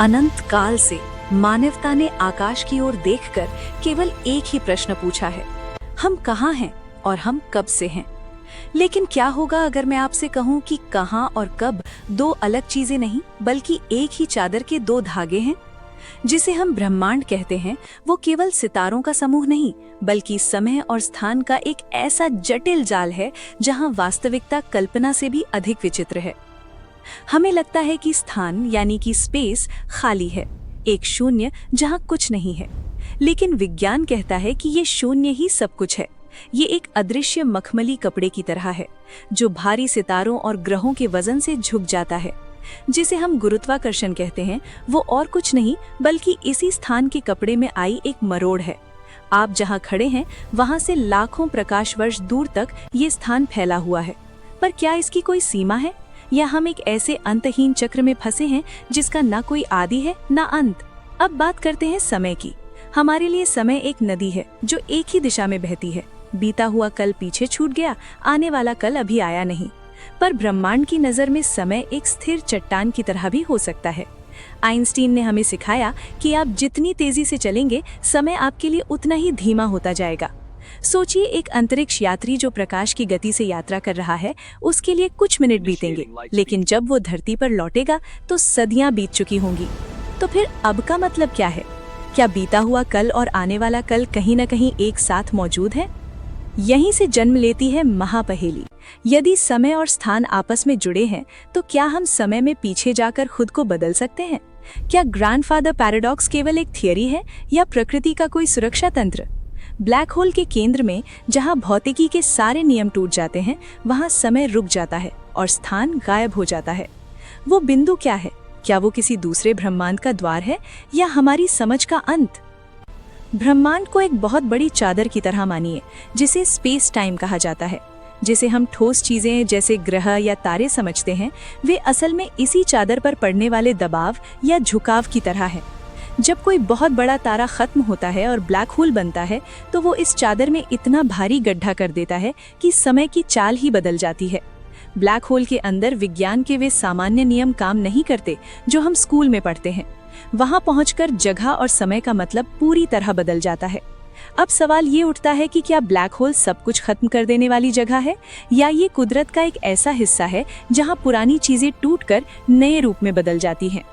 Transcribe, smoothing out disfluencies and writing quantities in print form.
अनंत काल से मानवता ने आकाश की ओर देखकर केवल एक ही प्रश्न पूछा है, हम कहाँ हैं और हम कब से हैं। लेकिन क्या होगा अगर मैं आपसे कहूँ कि कहाँ और कब दो अलग चीजें नहीं बल्कि एक ही चादर के दो धागे हैं। जिसे हम ब्रह्मांड कहते हैं वो केवल सितारों का समूह नहीं बल्कि समय और स्थान का एक ऐसा जटिल जाल है जहाँ वास्तविकता कल्पना से भी अधिक विचित्र है। हमें लगता है कि स्थान यानी कि स्पेस खाली है, एक शून्य जहाँ कुछ नहीं है, लेकिन विज्ञान कहता है कि ये शून्य ही सब कुछ है। ये एक अदृश्य मखमली कपड़े की तरह है जो भारी सितारों और ग्रहों के वजन से झुक जाता है। जिसे हम गुरुत्वाकर्षण कहते हैं वो और कुछ नहीं बल्कि इसी स्थान के कपड़े में आई एक मरोड़ है। आप जहाँ खड़े हैं वहाँ से लाखों प्रकाश वर्ष दूर तक ये स्थान फैला हुआ है, पर क्या इसकी कोई सीमा है या हम एक ऐसे अंतहीन चक्र में फंसे हैं जिसका ना कोई आदि है ना अंत। अब बात करते हैं समय की। हमारे लिए समय एक नदी है जो एक ही दिशा में बहती है। बीता हुआ कल पीछे छूट गया, आने वाला कल अभी आया नहीं। पर ब्रह्मांड की नज़र में समय एक स्थिर चट्टान की तरह भी हो सकता है। आइंस्टीन ने हमें सिखाया कि आप जितनी तेजी से चलेंगे समय आपके लिए उतना ही धीमा होता जाएगा। सोचिए, एक अंतरिक्ष यात्री जो प्रकाश की गति से यात्रा कर रहा है, उसके लिए कुछ मिनट बीतेंगे, लेकिन जब वो धरती पर लौटेगा तो सदियां बीत चुकी होंगी। तो फिर अब का मतलब क्या है? क्या बीता हुआ कल और आने वाला कल कहीं न कहीं एक साथ मौजूद है? यहीं से जन्म लेती है महापहेली। यदि समय और स्थान आपस में जुड़े हैं तो क्या हम समय में पीछे जाकर खुद को बदल सकते हैं? क्या ग्रैंडफादर पैराडॉक्स केवल एक थियरी है या प्रकृति का कोई सुरक्षा तंत्र? ब्लैक होल के केंद्र में जहां भौतिकी के सारे नियम टूट जाते हैं वहां समय रुक जाता है और स्थान गायब हो जाता है। वो बिंदु क्या है? क्या वो किसी दूसरे ब्रह्मांड का द्वार है या हमारी समझ का अंत? ब्रह्मांड को एक बहुत बड़ी चादर की तरह मानिए जिसे स्पेस टाइम कहा जाता है। जिसे हम ठोस चीजें जैसे ग्रह या तारे समझते हैं वे असल में इसी चादर पर पड़ने वाले दबाव या झुकाव की तरह है। जब कोई बहुत बड़ा तारा खत्म होता है और ब्लैक होल बनता है तो वो इस चादर में इतना भारी गड्ढा कर देता है कि समय की चाल ही बदल जाती है। ब्लैक होल के अंदर विज्ञान के वे सामान्य नियम काम नहीं करते जो हम स्कूल में पढ़ते हैं। वहां पहुंचकर जगह और समय का मतलब पूरी तरह बदल जाता है। अब सवाल ये उठता है कि क्या ब्लैक होल सब कुछ खत्म कर देने वाली जगह है या ये कुदरत का एक ऐसा हिस्सा है जहां पुरानी चीजें टूटकर नए रूप में बदल जाती हैं।